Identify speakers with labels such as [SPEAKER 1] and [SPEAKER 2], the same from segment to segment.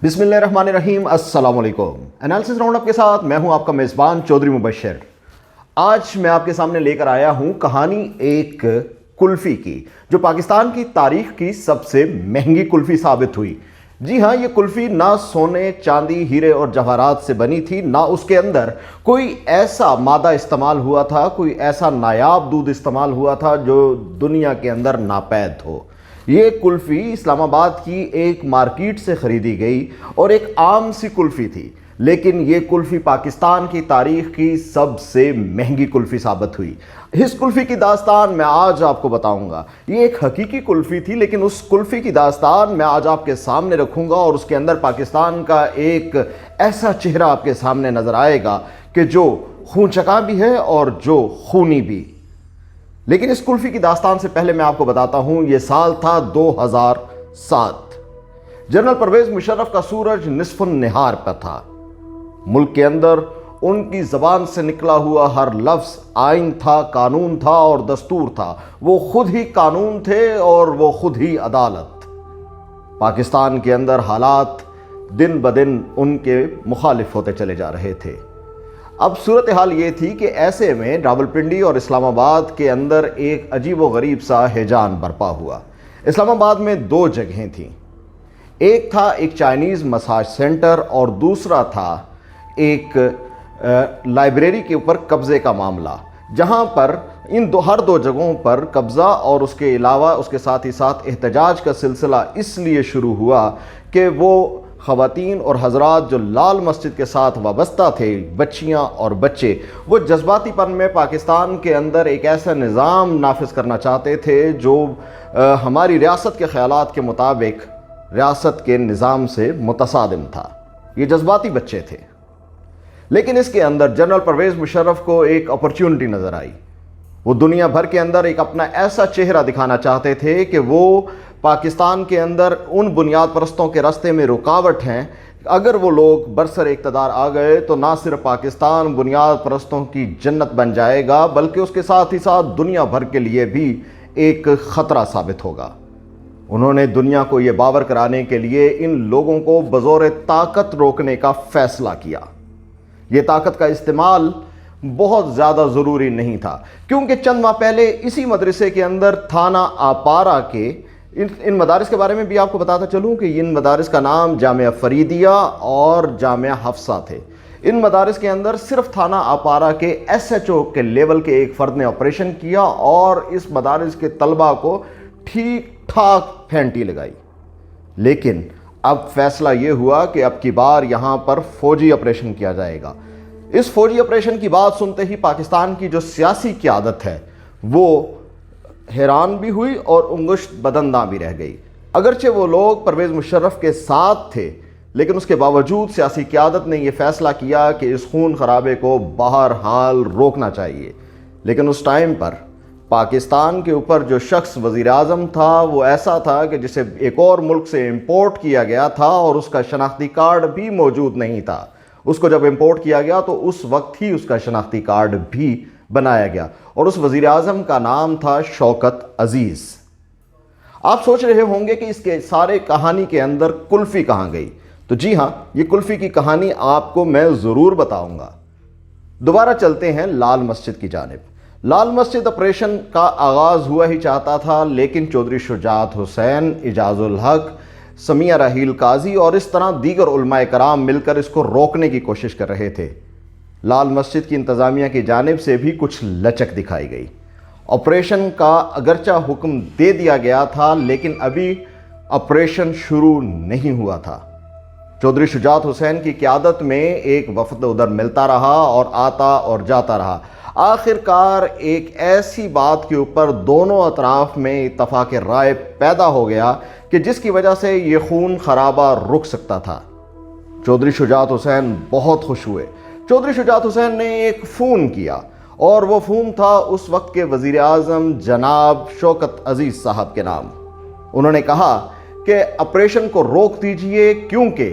[SPEAKER 1] बिस्मिल्लाहिर्रहमानिर्रहीम। अस्सलाम वालेकुम। एनालिसिस राउंड अप के साथ मैं हूं आपका मेज़बान चौधरी मुबशर। आज मैं आपके सामने लेकर आया हूं कहानी एक कुल्फ़ी की, जो पाकिस्तान की तारीख की सबसे महंगी कुल्फ़ी साबित हुई। जी हाँ, ये कुल्फ़ी ना सोने चांदी हीरे और जवाहरात से बनी थी, ना उसके अंदर कोई ऐसा मादा इस्तेमाल हुआ था, कोई ऐसा नायाब दूध इस्तेमाल हुआ था जो दुनिया के अंदर नापैद हो। ये कुल्फ़ी इस्लामाबाद की एक मार्केट से ख़रीदी गई और एक आम सी कुल्फ़ी थी, लेकिन ये कुल्फ़ी पाकिस्तान की तारीख़ की सबसे महंगी कुल्फ़ी साबित हुई। इस कुल्फ़ी की दास्तान मैं आज आपको बताऊंगा। ये एक हकीकी कुल्फ़ी थी, लेकिन उस कुल्फ़ी की दास्तान मैं आज आपके सामने रखूंगा और उसके अंदर पाकिस्तान का एक ऐसा चेहरा आपके सामने नज़र आएगा कि जो खूनचका भी है और जो खूनी भी। लेकिन इस कुल्फ़ी की दास्तान से पहले मैं आपको बताता हूं, यह साल था 2007। जनरल परवेज़ मुशर्रफ का सूरज निस्फ़ुन निहार पर था। मुल्क के अंदर उनकी ज़बान से निकला हुआ हर लफ्ज़ आइन था, कानून था और दस्तूर था। वो खुद ही कानून थे और वो खुद ही अदालत। पाकिस्तान के अंदर हालात दिन ब दिन उनके मुखालिफ होते चले जा रहे थे। अब सूरत हाल ये थी कि ऐसे में रावलपिंडी और इस्लामाबाद के अंदर एक अजीब व गरीब सा हिजान बरपा हुआ। इस्लामाबाद में दो जगहें थीं। एक था एक चाइनीज़ मसाज सेंटर और दूसरा था एक लाइब्रेरी के ऊपर कब्ज़े का मामला, जहां पर हर दो जगहों पर कब्ज़ा और उसके अलावा उसके साथ ही साथ एहतजाज का सिलसिला इसलिए शुरू हुआ कि वो ख़वातीन और हज़रात जो लाल मस्जिद के साथ वाबस्ता थे, बच्चियाँ और बच्चे, वो जज्बातीपन में पाकिस्तान के अंदर एक ऐसा निज़ाम नाफिज करना चाहते थे जो हमारी रियासत के ख़यालात के मुताबिक रियासत के निज़ाम से मुतसादिम था। ये जज्बाती बच्चे थे। लेकिन इसके अंदर जनरल परवेज़ मुशर्रफ को एक अपॉर्चुनिटी नज़र आई। वो दुनिया भर के अंदर एक अपना ऐसा चेहरा दिखाना चाहते थे कि वो पाकिस्तान के अंदर उन बुनियाद परस्तों के रास्ते में रुकावट हैं। अगर वो लोग बरसर इक़्तिदार आ गए तो ना सिर्फ पाकिस्तान बुनियाद परस्तों की जन्नत बन जाएगा, बल्कि उसके साथ ही साथ दुनिया भर के लिए भी एक ख़तरा साबित होगा। उन्होंने दुनिया को ये बावर कराने के लिए इन लोगों को बज़ौर ताकत रोकने का फ़ैसला किया। ये ताकत का इस्तेमाल बहुत ज़्यादा ज़रूरी नहीं था, क्योंकि चंद माह पहले इसी मदरसे के अंदर थाना आपारा के इन मदारिस के बारे में भी आपको बताता चलूँ कि इन मदारिस का नाम जामिया फरीदिया और जामिया हफ्सा थे। इन मदारिस के अंदर सिर्फ थाना आपारा के SHO के लेवल के एक फ़र्द ने ऑपरेशन किया और इस मदारिस के तलबा को ठीक ठाक फेंटी लगाई। लेकिन अब फैसला ये हुआ कि अब की बार यहाँ पर फ़ौजी ऑपरेशन किया जाएगा। इस फ़ौजी ऑपरेशन की बात सुनते ही पाकिस्तान की जो सियासी क़यादत है वो हैरान भी हुई और उंगुश्त बदंदा भी रह गई। अगरचे वो लोग परवेज़ मुशर्रफ के साथ थे, लेकिन उसके बावजूद सियासी क़यादत ने यह फ़ैसला किया कि इस खून खराबे को बहरहाल रोकना चाहिए। लेकिन उस टाइम पर पाकिस्तान के ऊपर जो शख्स वज़ीर आज़म था वो ऐसा था कि जिसे एक और मुल्क से इम्पोर्ट किया गया था और उसका शनाख्ती कार्ड भी मौजूद नहीं था। उसको जब इम्पोर्ट किया गया तो उस वक्त ही उसका शनाख्ती कार्ड भी बनाया गया और उस वज़ीर आज़म का नाम था शौकत अजीज़। आप सोच रहे होंगे कि इसके सारे कहानी के अंदर कुल्फ़ी कहाँ गई? तो जी हाँ, ये कुल्फ़ी की कहानी आपको मैं ज़रूर बताऊंगा। दोबारा चलते हैं लाल मस्जिद की जानिब। लाल मस्जिद ऑपरेशन का आगाज़ हुआ ही चाहता था, लेकिन चौधरी शुजात हुसैन, इजाज़ुल हक, समिया राहील काजी और इस तरह दीगर उलमाए कराम मिलकर इसको रोकने की कोशिश कर रहे थे। लाल मस्जिद की इंतज़ामिया की जानिब से भी कुछ लचक दिखाई गई। ऑपरेशन का अगरचा हुक्म दे दिया गया था, लेकिन अभी ऑपरेशन शुरू नहीं हुआ था। चौधरी शुजात हुसैन की क़यादत में एक वफ़द उधर मिलता रहा और आता और जाता रहा। आखिरकार एक ऐसी बात के ऊपर दोनों अतराफ़ में इत्तफ़ाक़ राय पैदा हो गया कि जिसकी वजह से ये खून खराबा रुक सकता था। चौधरी शुजात हुसैन बहुत खुश हुए। चौधरी शुजात हुसैन ने एक फ़ोन किया और वो फ़ोन था उस वक्त के वज़ीर आज़म जनाब शौकत अजीज़ साहब के नाम। उन्होंने कहा कि ऑपरेशन को रोक दीजिए, क्योंकि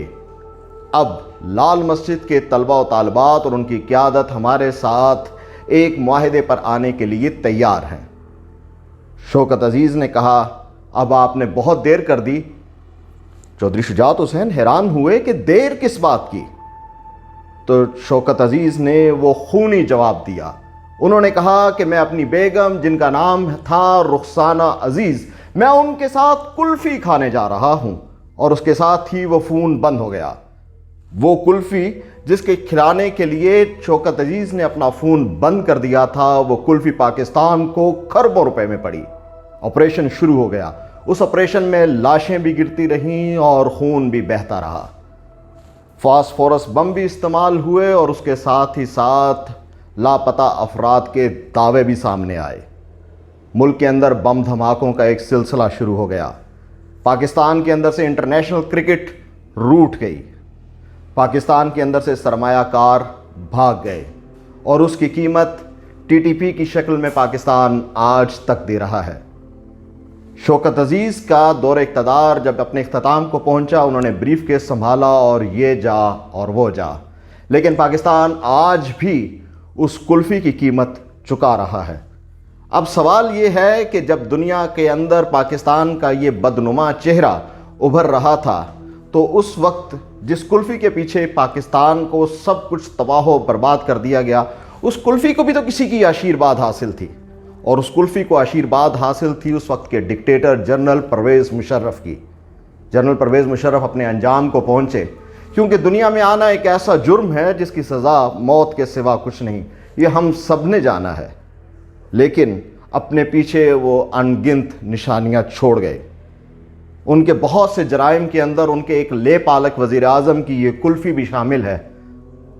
[SPEAKER 1] अब लाल मस्जिद के तलबा व तालिबात और उनकी क़यादत हमारे साथ एक मुआहदे पर आने के लिए तैयार हैं। शौकत अजीज़ ने कहा, अब आपने बहुत देर कर दी। चौधरी शुजात हुसैन हैरान हुए कि देर किस बात की। तो शौकत अजीज़ ने वो खूनी जवाब दिया। उन्होंने कहा कि मैं अपनी बेगम, जिनका नाम था रुखसाना अजीज़, मैं उनके साथ कुल्फ़ी खाने जा रहा हूँ। और उसके साथ ही वो फ़ोन बंद हो गया। वो कुल्फ़ी जिसके खिलाने के लिए शौकत अजीज़ ने अपना फ़ोन बंद कर दिया था, वो कुल्फ़ी पाकिस्तान को खरबों रुपए में पड़ी। ऑपरेशन शुरू हो गया। उस ऑपरेशन में लाशें भी गिरती रहीं और खून भी बहता रहा। फास्फोरस बम भी इस्तेमाल हुए और उसके साथ ही साथ लापता अफराद के दावे भी सामने आए। मुल्क के अंदर बम धमाकों का एक सिलसिला शुरू हो गया। पाकिस्तान के अंदर से इंटरनेशनल क्रिकेट रूठ गई। पाकिस्तान के अंदर से सरमायाकार भाग गए और उसकी कीमत टीटीपी की शक्ल में पाकिस्तान आज तक दे रहा है। शौकत अजीज़ का दौरे इक़्तिदार जब अपने इख्तिताम को पहुंचा, उन्होंने ब्रीफ केस संभाला और ये जा और वो जा, लेकिन पाकिस्तान आज भी उस कुल्फ़ी की कीमत चुका रहा है। अब सवाल ये है कि जब दुनिया के अंदर पाकिस्तान का ये बदनुमा चेहरा उभर रहा था, तो उस वक्त जिस कुल्फ़ी के पीछे पाकिस्तान को सब कुछ तबाह बर्बाद कर दिया गया, उस कुल्फ़ी को भी तो किसी की आशीर्वाद हासिल थी। और उस कुल्फ़ी को आशीर्वाद हासिल थी उस वक्त के डिक्टेटर जनरल परवेज़ मुशर्रफ की। जनरल परवेज़ मुशर्रफ अपने अंजाम को पहुँचे, क्योंकि दुनिया में आना एक ऐसा जुर्म है जिसकी सज़ा मौत के सिवा कुछ नहीं, ये हम सब ने जाना है। लेकिन अपने पीछे वो अनगिनत निशानियाँ छोड़ गए। उनके बहुत से जराइम के अंदर उनके एक ले पालक वज़ीर आज़म की ये कुल्फ़ी भी शामिल है।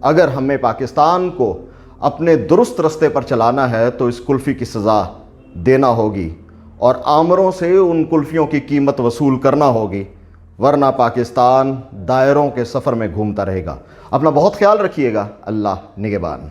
[SPEAKER 1] अगर हमें पाकिस्तान को अपने दुरुस्त रस्ते पर चलाना है तो इस कुल्फ़ी की सज़ा देना होगी और आमरों से उन कुल्फ़ियों की कीमत वसूल करना होगी, वरना पाकिस्तान दायरों के सफ़र में घूमता रहेगा। अपना बहुत ख्याल रखिएगा। अल्लाह निगहबान।